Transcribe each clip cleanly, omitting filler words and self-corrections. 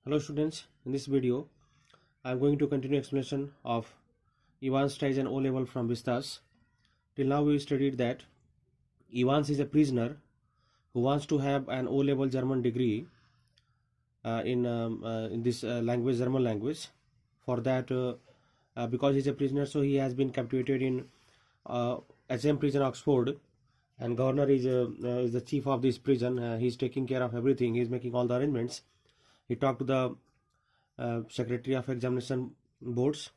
Hello students, in this video I am going to continue explanation of Evans tries an O-level from Vistas. Till now we studied that Evans is a prisoner who wants to have an O-level German degree in this language, German language. For that, because he is a prisoner, so he has been captivated in HM prison Oxford, and governor is the chief of this prison. He is taking care of everything. He is making all the arrangements. He talked to the Secretary of Examination Boards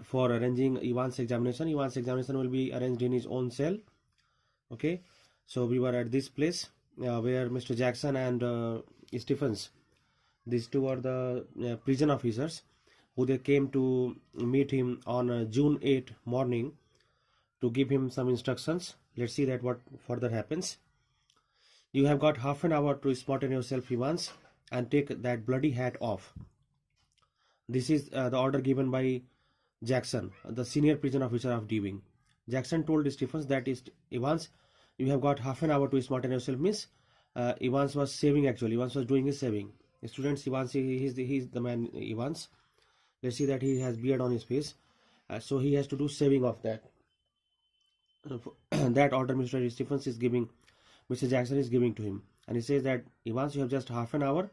for arranging Evans examination. Evans examination will be arranged in his own cell. Okay, so we were at this place where Mr. Jackson and Stephens, these two are the prison officers who they came to meet him on June 8 morning to give him some instructions. Let's see that what further happens. You have got half an hour to smarten yourself, Evans, and take that bloody hat off. This is the order given by Jackson, the senior prison officer of D Wing. Jackson told Stephens that is Evans, you have got half an hour to smarten yourself. Means Evans was saving actually. Evans was doing his saving. Students, Evans, he's the man Evans. Let's see that he has beard on his face. So he has to do saving of that. That order Mr. Stephens is giving, Mr. Jackson is giving to him. And he says that Evans, you have just half an hour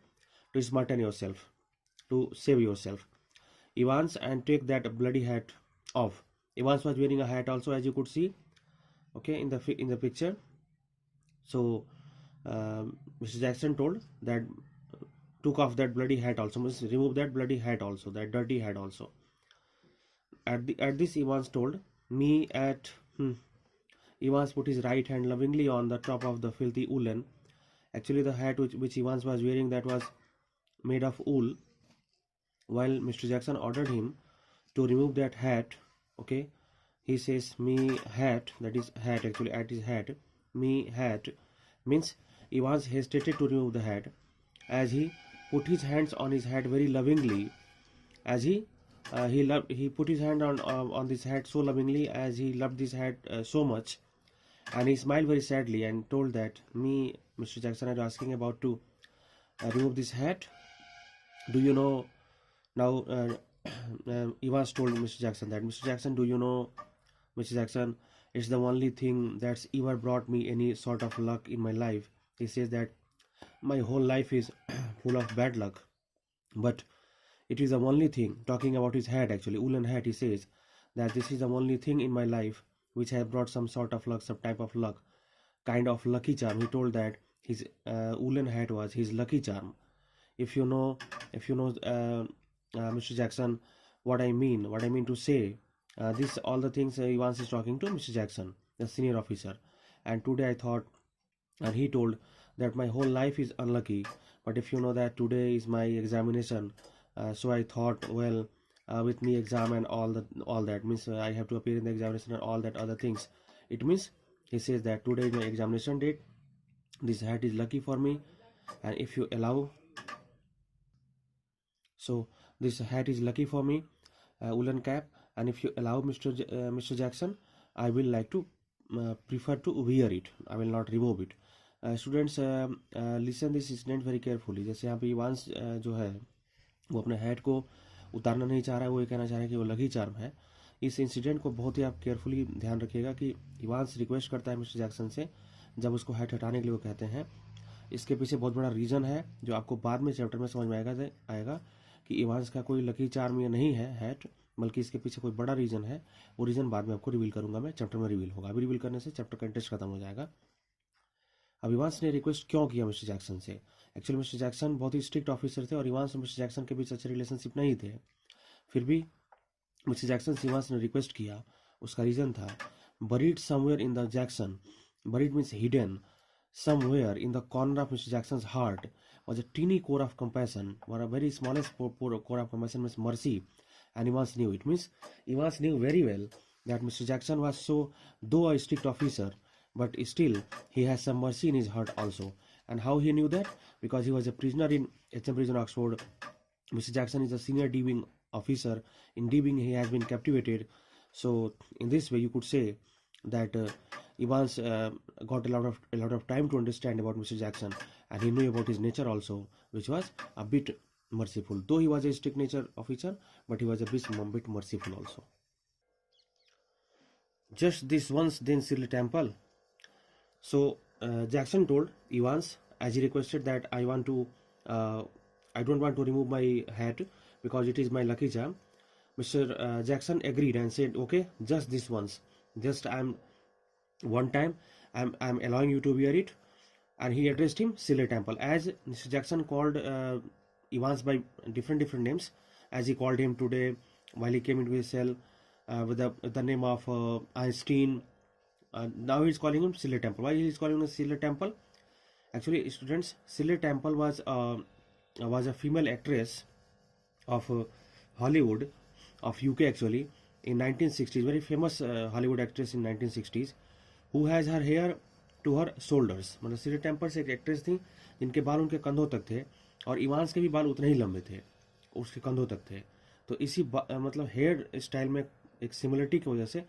to smarten yourself, to save yourself. Evans, and take that bloody hat off. Evans was wearing a hat also, as you could see, okay, in the picture. So Mr. Jackson told that took off that bloody hat also, means remove that bloody hat also, that dirty hat also. At this Evans told me at Evans put his right hand lovingly on the top of the filthy woolen. Actually, the hat which Evans was wearing, that was made of wool. While Mr. Jackson ordered him to remove that hat, okay, he says me hat, that is hat actually, at his hat, me hat, means Evans hesitated to remove the hat as he put his hands on his hat very lovingly, as he put his hand on this hat so lovingly, as he loved this hat so much, and he smiled very sadly and told that me, Mr. Jackson, are asking about to remove this hat. Do you know now? Evans told Mr. Jackson that, Mr. Jackson, do you know, Mr. Jackson, it's the only thing that's ever brought me any sort of luck in my life. He says that my whole life is full of bad luck, but it is the only thing, talking about his hat actually, woolen hat, he says that this is the only thing in my life which has brought some sort of luck, some type of luck, kind of lucky charm. He told that his woolen hat was his lucky charm. If you know Mr. Jackson, what I mean to say, this all the things Evans is talking to Mr. Jackson, the senior officer. And today I thought, and he told that my whole life is unlucky, but if you know that today is my examination, so I thought, well, with me exam and all that means I have to appear in the examination and all that other things. It means he says that today is my examination date. This hat is lucky for me, and if you allow, so this hat is lucky for me, woolen cap, and if you allow, Mr. Jackson, I will like to prefer to wear it. I will not remove it. Students, listen this incident very carefully. जैसे यहाँ पे Evans जो है वो अपने hat को उतारना नहीं चाह रहा है, वो ये कहना चाह रहा है कि वो लकी चार्म है. इस इंसिडेंट को बहुत ही आप केयरफुली ध्यान रखिएगा कि इवांस रिक्वेस्ट करता है मिस्टर जैक्सन से जब उसको हैट हटाने के लिए वो कहते हैं. इसके पीछे बहुत बड़ा रीज़न है जो आपको बाद में चैप्टर में समझ में आएगा कि इवांस का कोई लकी चार्म ये नहीं है हैट, बल्कि इसके पीछे कोई बड़ा रीज़न है. वो रीज़न बाद में आपको रिवील करूंगा, मैं चैप्टर में रिवील होगा. अभी रिवील करने से चैप्टर का इंटरेस्ट खत्म हो जाएगा. अब इवांस ने रिक्वेस्ट क्यों किया मिस्टर जैक्सन से? एक्चुअली मिस्टर जैक्सन बहुत ही स्ट्रिक्ट ऑफिसर थे और इवांस और मिस्टर जैक्सन के बीच अच्छे रिलेशनशिप नहीं थे. फिर भी मिस्टर जैक्सन से इवांस ने रिक्वेस्ट किया. उसका रीज़न था, buried somewhere in the Jackson, buried means hidden, somewhere in the corner of Mr. Jackson's heart was a teeny core of compassion, or a very smallest core of compassion means mercy, and Evans knew it. Means Evans knew very well that Mr. Jackson was so, though a strict officer, but still he has some mercy in his heart also. And how he knew that? Because he was a prisoner in HM Prison Oxford. Mr. Jackson is a senior D Wing officer. In D Wing he has been captivated. So in this way you could say that Evans got a lot of time to understand about Mr. Jackson, and he knew about his nature also, which was a bit merciful. Though he was a strict nature officer, but he was a bit merciful also. Just this once, then Shirley Temple. So Jackson told Evans, as he requested, that I don't want to remove my hat because it is my lucky charm. Mr. Jackson agreed and said, okay, just this once, just one time I'm allowing you to wear it. And he addressed him Shirley Temple, as Mr. Jackson called Evans by different names, as he called him today while he came into his cell with the name of Einstein. Now he's calling him Shirley Temple. Why he is calling him Shirley Temple? Actually, students, Shirley Temple was a female actress of Hollywood, of UK actually, in 1960s. Very famous Hollywood actress in 1960s, who has her hair to her shoulders. मतलब Shirley temple से एक actress थी जिनके बाल उनके कंधों तक थे, और इवांस के भी बाल उतने ही लंबे थे, उसके कंधों तक थे. तो इसी मतलब हेयर स्टाइल में एक सिमिलरिटी की वजह से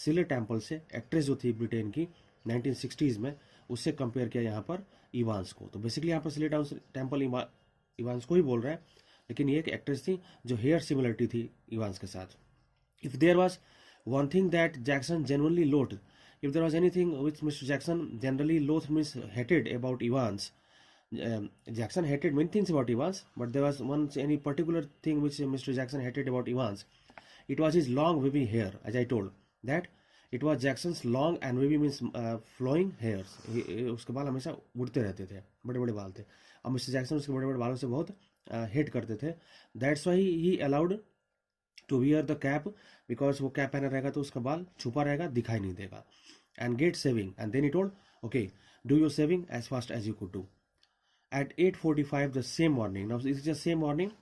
शिर्ली टेम्पल से एक्ट्रेस जो थी ब्रिटेन की 1960s में, उससे कंपेयर किया यहाँ पर इवांस को. तो बेसिकली यहाँ पर शिर्ली टेम्पल इवांस को ही बोल रहा है, लेकिन ये एक एक्ट्रेस थी जो हेयर सिमिलरिटी थी इवांस के साथ. If there was one thing that Jackson genuinely loathed, if there was anything which Mr. Jackson generally loathed, means hated about Evans, Jackson hated many things about Evans, but there was any particular thing which Mr. Jackson hated about Evans. It was his long wavy hair, as I told, that it was Jackson's long and wavy means flowing hairs. उसके बाल हमेशा उड़ते रहते थे, बड़े बड़े बाल थे, और मिस्टर जैक्सन उसके बड़े बड़े बालों से बहुत हेट करते थे. That's why he allowed to wear the cap, because वो कैप पहना रहेगा तो उसका बाल छुपा रहेगा, दिखाई नहीं देगा. And get saving, and then he told, okay, do your saving as fast as you could do. At 8:45 the same morning, now this is the same morning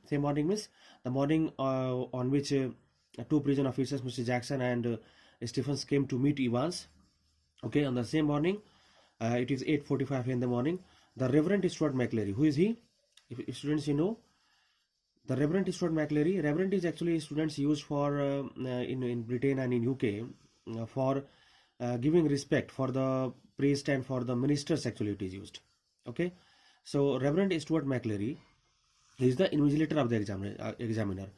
means the morning on which two prison officers, Mr. Jackson and Stephens, came to meet Evans. Okay, on the same morning, it is 8:45 in the morning, the Reverend Stuart McLeary. Who is he? If students, you know, the Reverend Stuart McLeary. Reverend is actually students used for in Britain and in UK for giving respect for the priest and for the ministers. Actually it is used. Okay, so Reverend Stuart McLeary, he is the invigilator of the examiner.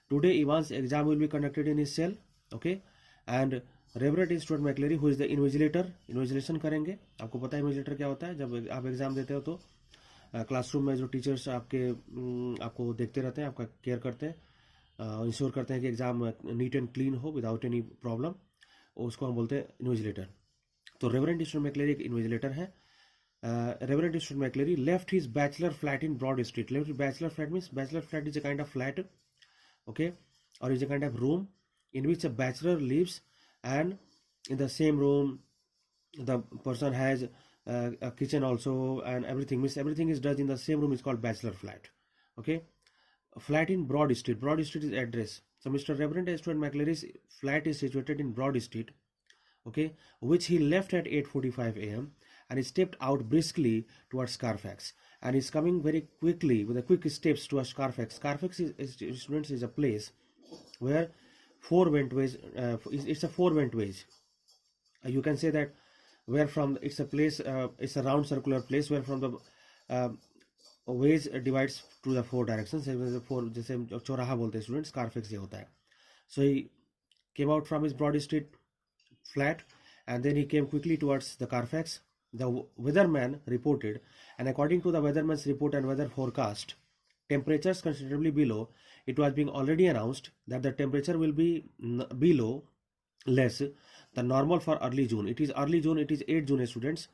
Today Evans' exam will be conducted in his cell. Okay, and Reverend Stuart McLeary, who is the invigilator, invigilation करेंगे. आपको पता है invigilator क्या होता है? जब आप exam देते हो तो क्लासरूम में जो टीचर्स आपको देखते रहते हैं, आपका केयर करते हैं, इंश्योर करते हैं कि एग्जाम नीट एंड क्लीन हो विदाउट एनी प्रॉब्लम, उसको हम बोलते हैं इन्विजिलेटर. तो रेवरेंड स्टूअर्ट मैक्लेरी एक इन्विजिलेटर है. Reverend Stuart McCleary left his bachelor flat in Broad Street. Left bachelor flat means bachelor flat is a kind of flat, okay, or is a kind of room in which a bachelor lives, and in the same room the person has a kitchen also, and everything means everything is done in the same room is called bachelor flat. Okay, a flat in Broad Street. Broad Street is address. So Mr. Reverend Stuart McLeary's flat is situated in Broad Street, okay, which he left at 8:45 a.m. and he stepped out briskly towards Carfax, and is coming very quickly with a quick steps towards Carfax. Carfax is a place where four went ways. It's a four went ways. You can say that where from it's a place. It's a round circular place where from the ways divides to the four directions. Four, जैसे चौराहा बोलते हैं students, Carfax ये होता है. So he came out from his Broad Street flat, and then he came quickly towards the Carfax. The weatherman reported, and according to the weatherman's report and weather forecast, temperatures considerably below. It was being already announced that the temperature will be below less than normal for early June. It is early June. It is 8 June, students.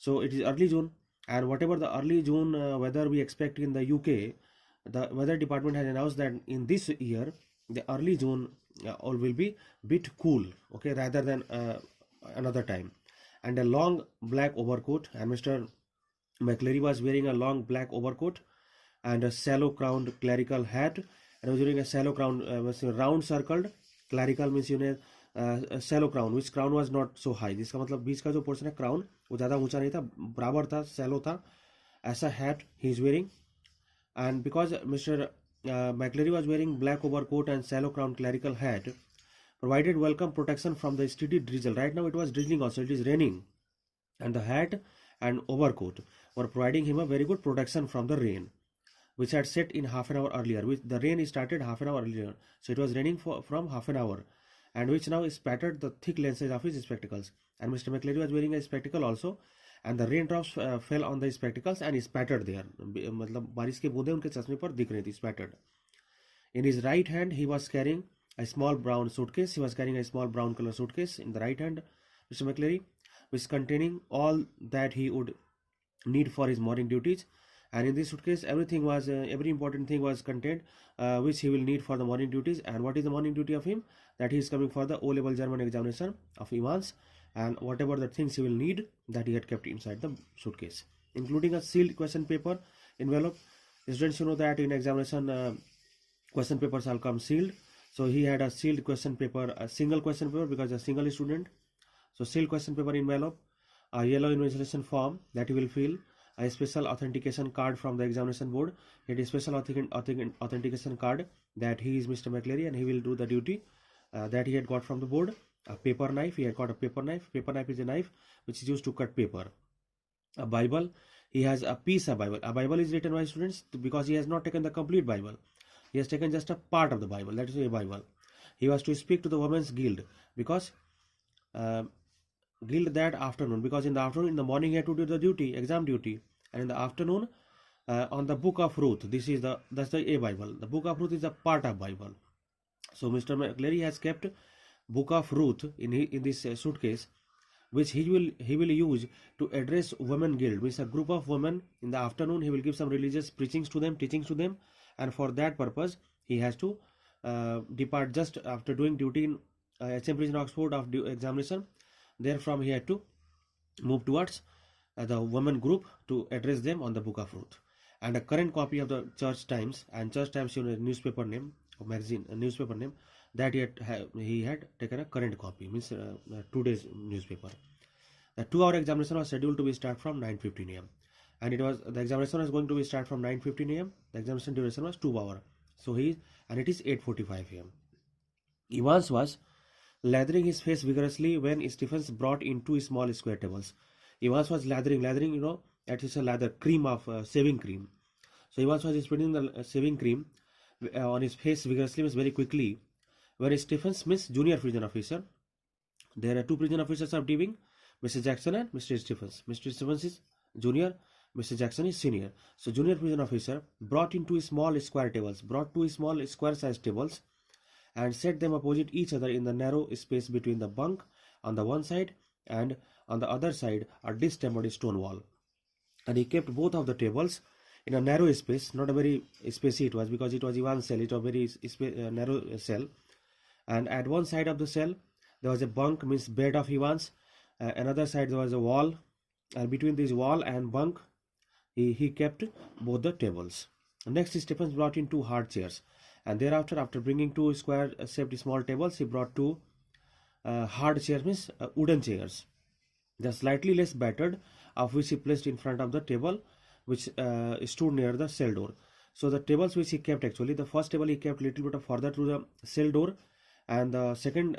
So it is early June, and whatever the early June weather we expect in the UK, the weather department has announced that in this year the early June will be bit cool, okay, rather than another time. And a long black overcoat, and Mr. McLeary was wearing a long black overcoat and a shallow crowned clerical hat, and was wearing a shallow crown, round circled. Clerical means, you know, shallow crown, which crown was not so high. जिसका मतलब बीच का जो portion है crown वो ज़्यादा ऊंचा नहीं था, बराबर था, सैलो था. ऐसा hat he is wearing. And because mister McLeary was wearing black overcoat and shallow crown clerical hat, provided welcome protection from the steady drizzle. Right now it was drizzling also, it is raining, and the hat and overcoat were providing him a very good protection from the rain. which had set in half an hour earlier. Which the rain started half an hour earlier, so it was raining from half an hour, and which now spattered the thick lenses of his spectacles. And Mr. McClary was wearing a spectacle also, and the raindrops fell on the spectacles and spattered there. मतलब बारिश के बूंदे उनके चश्मे पर दिख रही थी, spattered. In his right hand, he was carrying a small brown suitcase. He was carrying a small brown color suitcase in the right hand, Mr. McClary, which containing all that he would need for his morning duties. And in this suitcase, everything was every important thing was contained, which he will need for the morning duties. And what is the morning duty of him? That he is coming for the O-level German examination of Evans, and whatever the things he will need, that he had kept inside the suitcase, including a sealed question paper envelope. Students, you know that in examination question papers all come sealed, so he had a sealed question paper, a single question paper, because a single student. So sealed question paper envelope, a yellow invigilation form that he will fill, a special authentication card from the examination board. It is special authentication card that he is Mr. McClary and he will do the duty that he had got from the board. A paper knife, he had got a paper knife. Paper knife is a knife which is used to cut paper. A Bible, he has a piece of Bible. A Bible is written by students because he has not taken the complete Bible. He has taken just a part of the Bible, that is a Bible. He was to speak to the women's guild because guild that afternoon, because in the afternoon, in the morning he had to do the duty, exam duty, and in the afternoon on the book of Ruth. That's the A Bible. The book of Ruth is a part of Bible. So Mr. McClary has kept book of Ruth in this suitcase, which he will use to address women guild, means a group of women. In the afternoon he will give some religious teachings to them, and for that purpose he has to depart just after doing duty in HM Prison Oxford of examination. Therefrom he had to move towards the women group to address them on the book of Ruth. And a current copy of the Church Times, and Church Times, you know, newspaper name or magazine, a newspaper name, that he had taken a current copy, means today's newspaper. The 2-hour examination was scheduled to be start from 9:15 a.m. and the examination was going to be start from 9:15 a.m. The examination duration was 2 hours. So it is 8:45 a.m. Evans was lathering his face vigorously when Stephens brought in 2 small square tables. Evans was lathering, you know, that is a lather, cream of shaving cream. So Evans was spreading the shaving cream on his face vigorously, means very quickly. When Stephens, Miss junior prison officer, there are 2 prison officers of Deeving, Mr. Jackson and Mr. Stephens. Mr. Stephens is junior, Mr. Jackson is senior. So junior prison officer brought in 2 small square tables, square sized tables, and set them opposite each other in the narrow space between the bunk on the one side and on the other side a distempered stone wall. And he kept both of the tables in a narrow space, not a very spacey it was, because it was Ivan's cell, it was a very narrow cell. And at one side of the cell there was a bunk, means bed of Ivan's. Another side there was a wall, and between this wall and bunk he kept both the tables. Next, Stephens brought in 2 hard chairs, and thereafter, after bringing 2 square shaped small tables, he brought 2 hard chairs, means wooden chairs. They are slightly less battered, of which he placed in front of the table which stood near the cell door. So the tables which he kept, actually the first table he kept little bit further to the cell door, and the second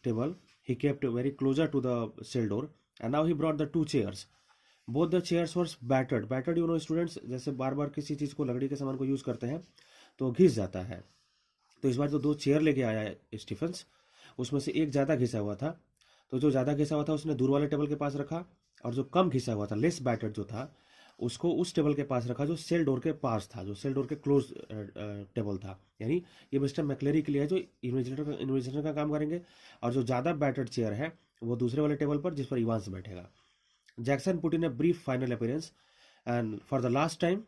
table he kept very closer to the cell door. And now he brought the 2 chairs. Both the chairs were battered. You know students, जैसे बार बार किसी चीज़ को, लकड़ी के सामान को use करते हैं तो घिस जाता है, तो इस बार जो 2 चेयर लेके आया है स्टीफेंस, उसमें से एक ज़्यादा घिसा हुआ था, तो जो ज़्यादा घिसा हुआ था उसने दूर वाले टेबल के पास रखा, और जो कम घिसा हुआ था, लेस बैटर्ड जो था, उसको उस टेबल के पास रखा जो सेल डोर के पास था, जो सेल डोर के क्लोज टेबल था. यानी ये मिस्टर मैक्लेरी के लिए है जो इन्वेस्टिगेटर का काम करेंगे, और जो ज़्यादा बैटर्ड चेयर है वो दूसरे वाले टेबल पर जिस पर इवांस बैठेगा. Jackson put in a brief final appearance, and for the last time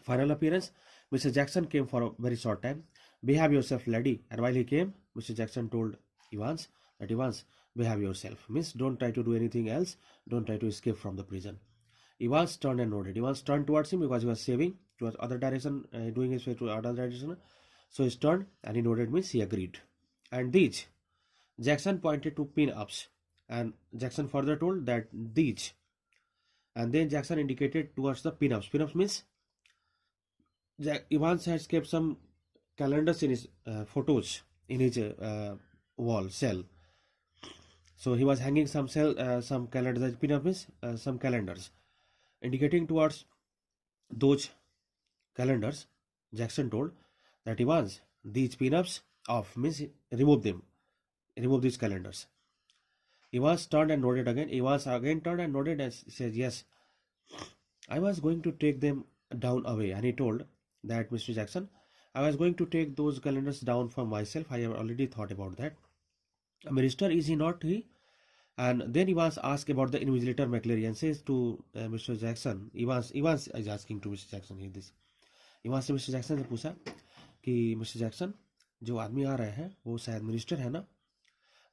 final appearance, Mr. Jackson came for a very short time. Behave yourself, lady. And while he came, Mr. Jackson told Evans that, Evans, behave yourself. Means don't try to do anything else. Don't try to escape from the prison. Evans turned and nodded. Evans turned towards him because he was saving towards other direction, doing his way to other direction. So he turned and he nodded, means he agreed. And these, Jackson pointed to pin-ups, and Jackson further told that these, and then Jackson indicated towards the pin-ups. Pin-ups means Evans has kept some calendars in his photos in his wall cell. So he was hanging some calendars. Pin-up means some calendars, indicating towards those calendars, Jackson told that Evans, these pinups off, means remove them, remove these calendars. Evans turned and nodded again. Evans again turned and nodded and said, yes, I was going to take them down away. And he told that Mr. Jackson, I was going to take those calendars down for myself. I have already thought about that. A minister, is he not he? And then Evans asked about the invigilator McCleary and says to Mr. Jackson, Evans is asking to Mr. Jackson here this. Evans से Mr. Jackson से पूछा कि Mr. Jackson, जो आदमी आ रहे हैं वो शायद मिनिस्टर है ना?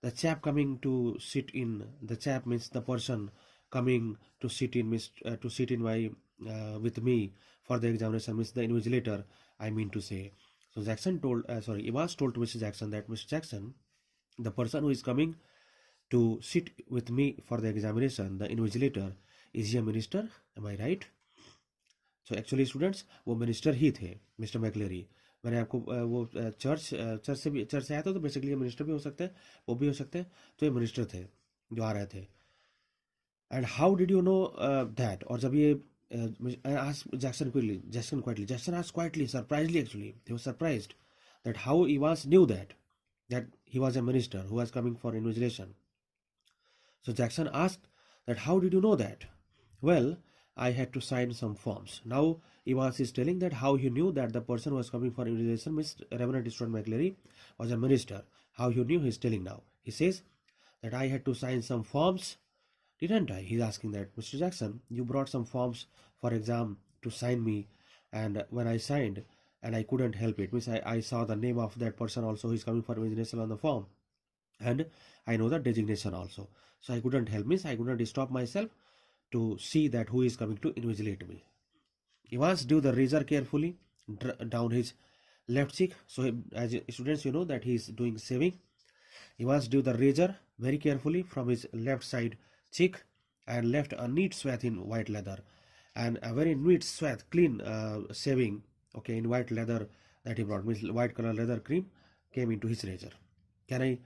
The chap coming to sit in, the chap means the person coming to sit in, to sit in my with me for the examination, means the invigilator, I mean to say. So Jackson told, Evans told to Mr. Jackson that Mr. Jackson, the person who is coming to sit with me for the examination, the invigilator, is he a minister? Am I right? So actually students, वो minister ही थे, mister मैक्लेरी. मैंने आपको वो church से आया था, तो basically ये मिनिस्टर भी हो सकते हैं, वो भी हो सकते हैं. तो ये मिनिस्टर थे जो आ रहे थे. And how did you know that? और जब ये Jackson asked quietly, surprisingly actually, he was surprised that how Evans knew that he was a minister who was coming for invigilation. So Jackson asked that how did you know that? Well, I had to sign some forms. Now Evans is telling that how he knew that the person who was coming for invigilation, Mr. Reverend Stuart McCleary, was a minister. How he knew, he's telling now. He says that I had to sign some forms, didn't I? He's asking that, Mr. Jackson, you brought some forms for exam to sign me, and when I signed, and I couldn't help it, means I saw the name of that person also, he's coming for invigilation on the form, and I know the designation also, so I couldn't help, means I couldn't stop myself to see that who is coming to invigilate me. Evans drew the razor carefully down his left cheek. So as students, you know that he is doing shaving. Evans drew the razor very carefully from his left side cheek and left a neat swath in white leather, and a very neat swath, clean shaving, okay, in white leather that he brought, means white color leather cream came into his razor. Can I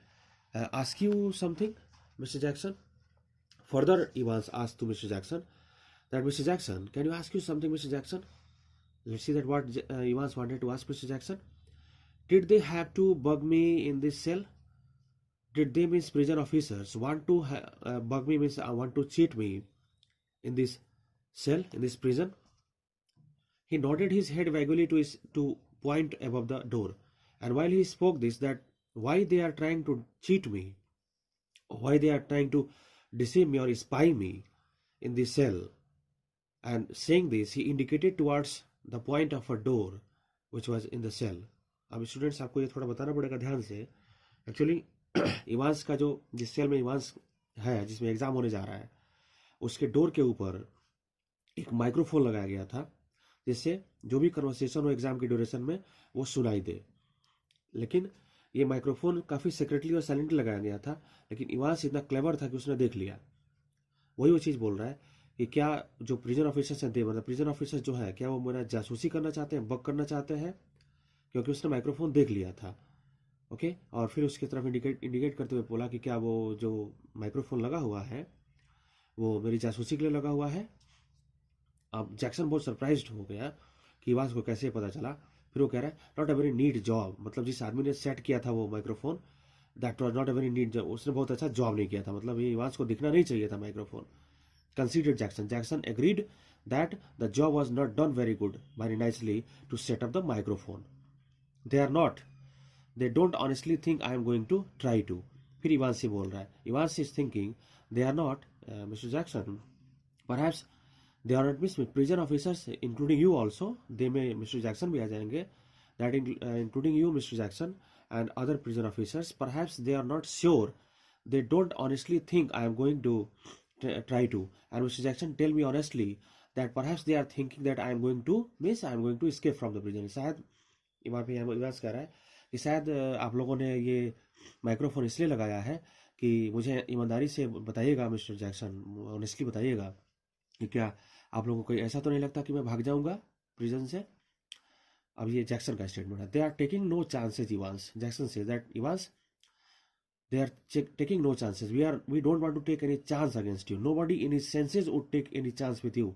ask you something, Mr. Jackson? Further, Evans asked to Mr. Jackson that, Mr. Jackson, can you ask you something, Mr. Jackson? Let's see that what Evans wanted to ask Mr. Jackson. Did they have to bug me in this cell? Did they, means prison officers, want to bug me, means want to cheat me in this cell, in this prison? He nodded his head vaguely to point above the door, and while he spoke this, that why they are trying to cheat me, why they are trying to deceive me or spy me in this cell, and saying this, he indicated towards the point of a door which was in the cell. अब students आपको ये थोड़ा बताना पड़ेगा ध्यान से. Actually Evans का जो जिस सेल में इवांस है, जिसमें एग्जाम होने जा रहा है, उसके डोर के ऊपर एक माइक्रोफोन लगाया गया था, जिससे जो भी कन्वर्सेशन हो एग्जाम की ड्यूरेशन में वो सुनाई दे. लेकिन ये माइक्रोफोन काफ़ी सीक्रेटली और साइलेंटली लगाया गया था, लेकिन इवांस इतना क्लेवर था कि उसने देख लिया. वही वो चीज़ बोल रहा है कि क्या जो प्रिजन ऑफिसर्स हैं, मतलब प्रिजन ऑफिसर्स जो है, क्या वो मेरा जासूसी करना चाहते हैं, बग करना चाहते हैं, क्योंकि उसने माइक्रोफोन देख लिया था. ओके, और फिर उसकी तरफ इंडिकेट करते हुए बोला कि क्या वो जो माइक्रोफोन लगा हुआ है वो मेरी जासूसी के लिए लगा हुआ है. अब जैक्सन बहुत सरप्राइज्ड हो गया कि इवांस को कैसे पता चला. फिर वो कह रहा है not a very neat job, मतलब जिस आदमी ने सेट किया था वो microphone, that was not a very neat job, उसने बहुत अच्छा जॉब नहीं किया था, मतलब ये इवांस को दिखना नहीं चाहिए था microphone. Considered Jackson. Jackson agreed that the job was not done very good, very nicely to set up the microphone. They are not. They don't honestly think I am going to try to. फिर Evans से बोल रहा है. Evans is thinking they are not, Mr. Jackson. Perhaps they are not, Miss prison officers, including you also. They may, Mr. Jackson भी आ जाएंगे. That including you, Mr. Jackson, and other prison officers. Perhaps they are not sure. They don't honestly think I am going to try to. And Mr. Jackson, tell me honestly that perhaps they are thinking that I am going to, means I am going to escape from the prison. शायद वहाँ पे Evans कह रहा है कि शायद आप लोगों ने ये माइक्रोफोन इसलिए लगाया है कि मुझे ईमानदारी से बताइएगा मिस्टर जैक्सन, ऑनेस्टली बताइएगा कि क्या आप लोगों को ऐसा तो नहीं लगता कि मैं भाग जाऊंगा प्रिजन से. अब ये जैक्सन का स्टेटमेंट है. They are taking no chances Evans. Jackson से that Evans, they are taking no chances. We don't want to take any chance against you. Nobody in his senses would take any chance with you,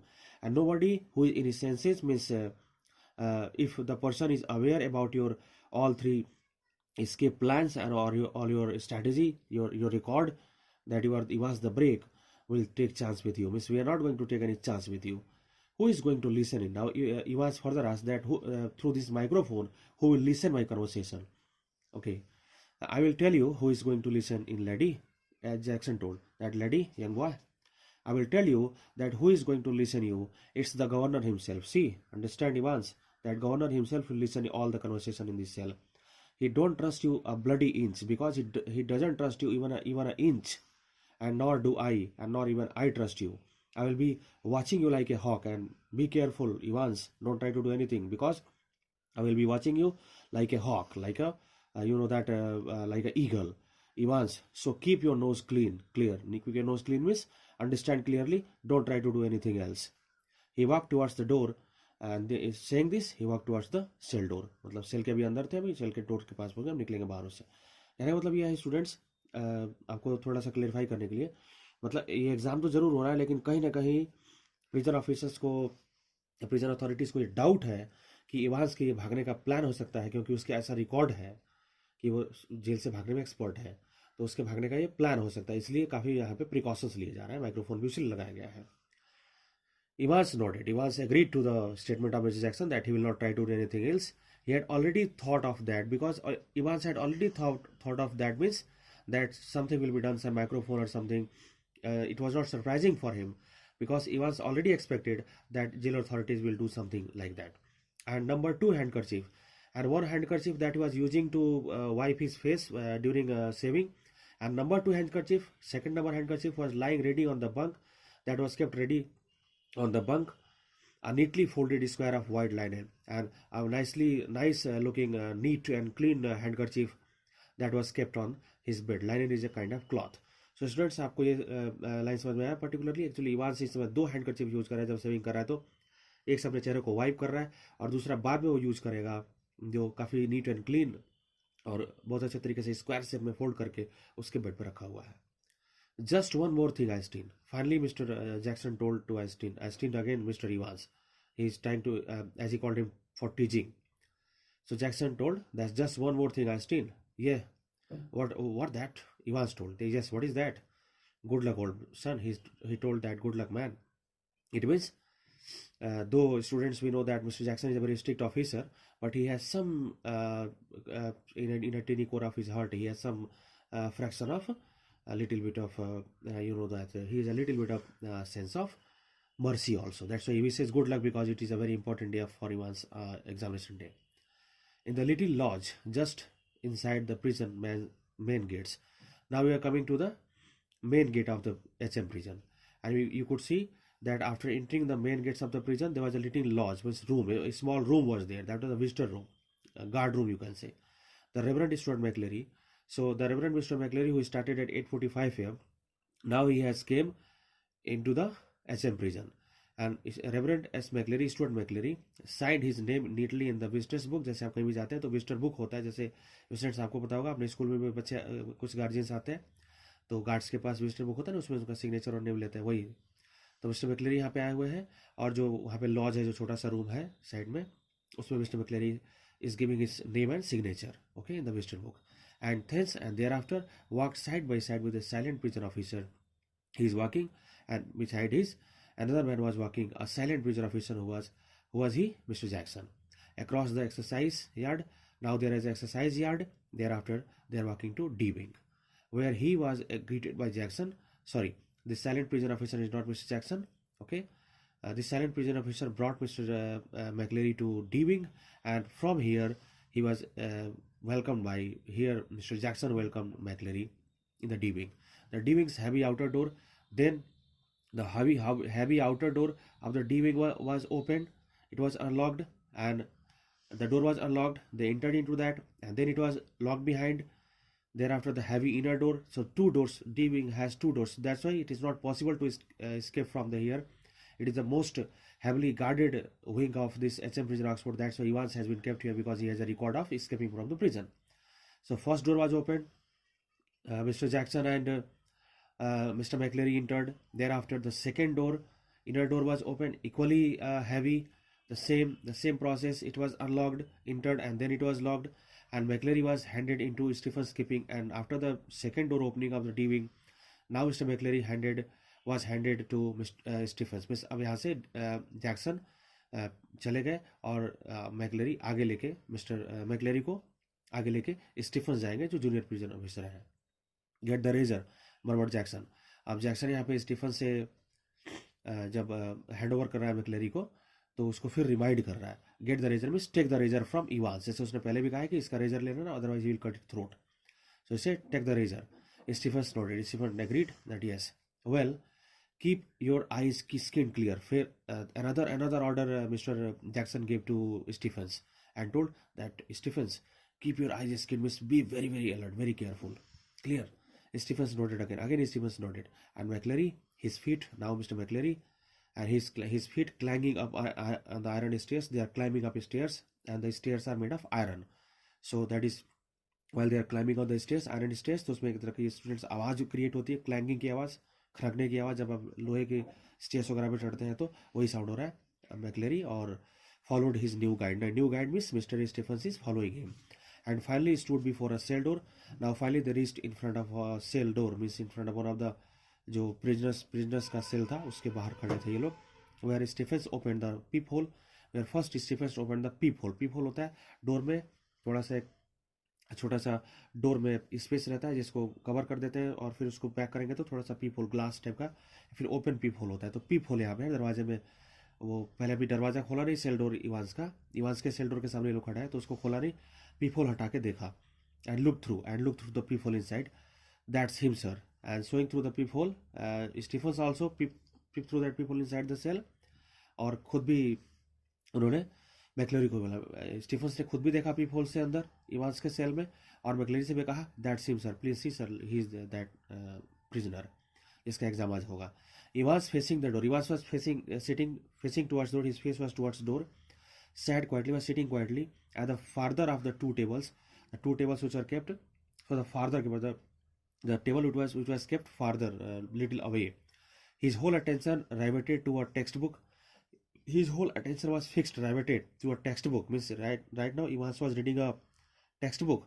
and nobody who is in his senses means if the person is aware about your all three escape plans and or all your strategy, your record, that he wants the break, will take chance with you. Means we are not going to take any chance with you. Who is going to listen in? Now Evans further asked that through this microphone, who will listen my conversation? Okay, I will tell you who is going to listen in Lady, as Jackson told that Lady, young boy. I will tell you that who is going to listen you. It's the governor himself. See, understand Evans, that governor himself will listen all the conversation in this cell. He don't trust you a bloody inch, because he doesn't trust you even an inch, and nor do I, and nor even I trust you. I will be watching you like a hawk, and be careful, Evans. Don't try to do anything, because I will be watching you like a hawk, like a like an eagle, Evans. So keep your nose clear. Keep your nose clean means understand clearly. Don't try to do anything else. He walked towards the door, and saying this, he walked towards the cell door. मतलब cell के अभी अंदर थे, अभी cell के door के पास हो गए, हम निकलेंगे बाहर उससे. यानी मतलब ये है स्टूडेंट्स, आपको थोड़ा सा क्लेरिफाई करने के लिए, मतलब ये एग्जाम तो जरूर हो रहा है, लेकिन कहीं ना कहीं प्रिजन ऑफिसर्स को, प्रिजन अथॉरिटीज को ये डाउट है कि इवांस के ये भागने का प्लान हो सकता है, क्योंकि उसके ऐसा रिकॉर्ड है कि वो जेल से भागने में एक्सपर्ट है, तो उसके भागने का ये प्लान हो सकता है. इसलिए काफ़ी यहाँ पे प्रिकॉशंस लिए जा रहे हैं. माइक्रोफोन भी उसी लगाया गया है. Evans nodded. Evans agreed to the statement of Mr. Jackson that he will not try to do anything else. He had already thought of that, because Evans had already thought of that, means that something will be done, some microphone or something. It was not surprising for him, because Evans already expected that jail authorities will do something like that. And number two handkerchief, and one handkerchief that he was using to wipe his face during saving, and number two handkerchief, second number handkerchief, was lying ready on the bunk, that was kept ready on the bunk, a neatly folded square of white linen, and a nice looking neat and clean handkerchief that was kept on his bed. Linen is a kind of cloth. So students, आपको ये line समझ में आया. Particularly actually Evans इस समय दो handkerchief use कर रहा है जब सेविंग कर रहा है, तो एक से अपने चेहरे को वाइप कर रहा है, और दूसरा बाद में वो यूज करेगा जो काफ़ी नीट एंड क्लीन और बहुत अच्छे तरीके से स्क्वायर शेप में फोल्ड करके उसके बेड पर रखा हुआ है. Just one more thing, Einstein. Finally, Mr. Jackson told to Einstein. Einstein again, Mr. Evans. He's trying to, as he called him, for teaching. So Jackson told, "That's just one more thing, Einstein." Yeah. What that? Evans told. Yes. What is that? Good luck, old son. He told that. Good luck, man. It means, though students, we know that Mr. Jackson is a very strict officer, but he has some in a tiny core of his heart, he has some fraction of a little bit of that he is a little bit of sense of mercy also. That's why he says good luck, because it is a very important day for Ivan's examination day. In the little lodge just inside the prison main gates. Now we are coming to the main gate of the HM prison, and you could see that after entering the main gates of the prison, there was a little lodge, means room, a small room was there. That was a visitor room, a guard room, you can say. The Reverend Stuart McCleary. So the Reverend Mr. McCleary, who started at 8:45 a.m., now he has came into the HM prison, and Reverend S. McCleary, Stuart McCleary, signed his name neatly in the visitors book. जैसे आप कहीं भी जाते हैं तो visitor book होता है, जैसे स्टूडेंट्स आपको पता होगा, अपने स्कूल में भी बच्चे कुछ गार्जियंस आते हैं तो गार्ड्स के पास विजिटर बुक होता है ना, उसमें उनका सिग्नेचर और नेम लेते हैं, वही. तो मिस्टर मैक्लेरी यहाँ पे आए हुए हैं, और जो वहाँ पे लॉज है, जो छोटा सा रूम है साइड में, उसमें mister मैक्लेरी is giving his name and signature, okay, in the visitor book. And thence and thereafter walked side by side with a silent prison officer. He is walking, and beside his another man was walking, a silent prison officer. Who was he? Mr. Jackson. Across the exercise yard. Now there is exercise yard. Thereafter they are walking to D wing, where he was greeted by Jackson. Sorry, the silent prison officer is not Mr. Jackson. Okay. The silent prison officer brought Mr. McCleary to D wing, and from here he was welcomed by, here Mr. Jackson welcomed McCleary in the D wing. The D wing's heavy outer door, then the heavy outer door of the D wing was opened. It was unlocked, and the door was unlocked. They entered into that, and then it was locked behind. Thereafter the heavy inner door. So two doors. D wing has two doors. That's why it is not possible to escape from the here. It is the most heavily guarded wing of this HM prison Oxford. That's why Evans has been kept here, because he has a record of escaping from the prison. So first door was opened. Mr. Jackson and Mr. McCleary entered. Thereafter the second door, inner door was opened, equally heavy, the same process. It was unlocked, entered, and then it was locked, and McClary was handed into Stephen's keeping. And after the second door opening of the D-wing, now Mr. McClary was handed to Mr. Stephens. Miss अब यहाँ से Jackson चले गए और McLeary आगे लेके mister McLeary को आगे लेके स्टीफन्स जाएंगे जो जूनियर प्रिजन ऑफिसर हैं. Get the razor murmur Jackson. अब जैक्सन यहाँ पे स्टीफन से जब हैंड ओवर कर रहा है मैकलेरी को तो उसको फिर रिमाइंड कर रहा है. Get the razor means take the razor from Evans. जैसे उसने पहले भी कहा है कि इसका रेजर लेना ना, otherwise will cut it throat. So इसे take the razor. Stephens noted. Stephen agreed that yes. Well, keep your eyes skin clear. Another order Mr. Jackson gave to Stephens and told that Stephens, keep your eyes skin, must be very very alert, very careful. Clear. Stephens nodded again Stephens nodded. And McClary, his feet, now Mr. McClary, and his feet clanging up on the iron stairs. They are climbing up stairs, and the stairs are made of iron. So that is, while they are climbing on the stairs, iron stairs, तो उसमें एक तरह की students आवाज़ create होती है, क्लैंगिंग की आवाज़, खड़कने की आवाज़. जब आप लोहे के स्टेयर्स वगैरह पे चढ़ते हैं तो वही साउंड हो रहा है. मैकलेरी और followed his new guide. New guide means mister Stephens is following him. And finally stood before a cell door. Now finally they reached in front of a cell door, means in front of one of the जो prisoners का cell था उसके बाहर खड़े थे ये लोग. Where Stephens open the peep hole. Where first Stephens open the peep hole. Peep hole होता है डोर में थोड़ा सा एक छोटा सा डोर में स्पेस रहता है जिसको कवर कर देते हैं और फिर उसको पैक करेंगे तो थोड़ा सा पीप होल, ग्लास टाइप का, फिर ओपन पीप होल होता है. तो पीप होल यहाँ पे है दरवाजे में. वो पहले अभी दरवाजा खोला नहीं सेल डोर इवांस का. इवांस के सेल डोर के सामने लोग खड़ा है तो उसको खोला नहीं, पीप होल हटा के देखा. And look through the peep hole inside. That's him sir. And showing through the peep hole, Stephens also peep through that peep hole inside the cell. और खुद भी उन्होंने मैकलेरी को बोला. स्टीफन्स ने खुद भी देखा पीप होल से अंदर इवांस के सेल में, और मैकलेरी से भी कहा that's him sir, please see sir, he is that prisoner. इसका एग्जाम आज होगा. Evans facing the door. Evans was facing towards door. His face was towards door. Said quietly, was sitting quietly at the farther of the two tables. The two tables which are kept for the farther, the table which was kept farther, little away. His whole attention riveted to a textbook. His whole attention was fixed, riveted to a textbook. Means right now Evans was reading a textbook.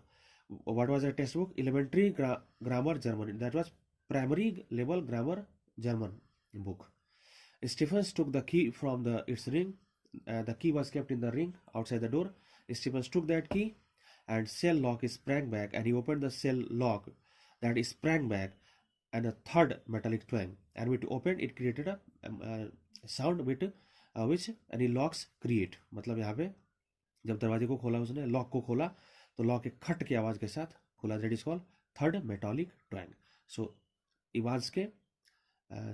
What was a textbook? Elementary grammar German. That was primary level grammar German book. Stephens took the key from its ring. The key was kept in the ring outside the door. Stephens took that key and cell lock sprang back, and he opened the cell lock that sprang back, and a third metallic twang, and when it opened it created a sound with which any locks create. मतलब यहाँ पे जब दरवाजे को खोला उसने, lock को खोला तो लॉक एक खट की आवाज़ के साथ खुला. That is called third metallic twang. So Evans के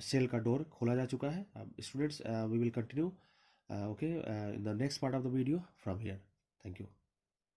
सेल का डोर खोला जा चुका है. Students, we will continue okay in the next part of the video from here. Thank you.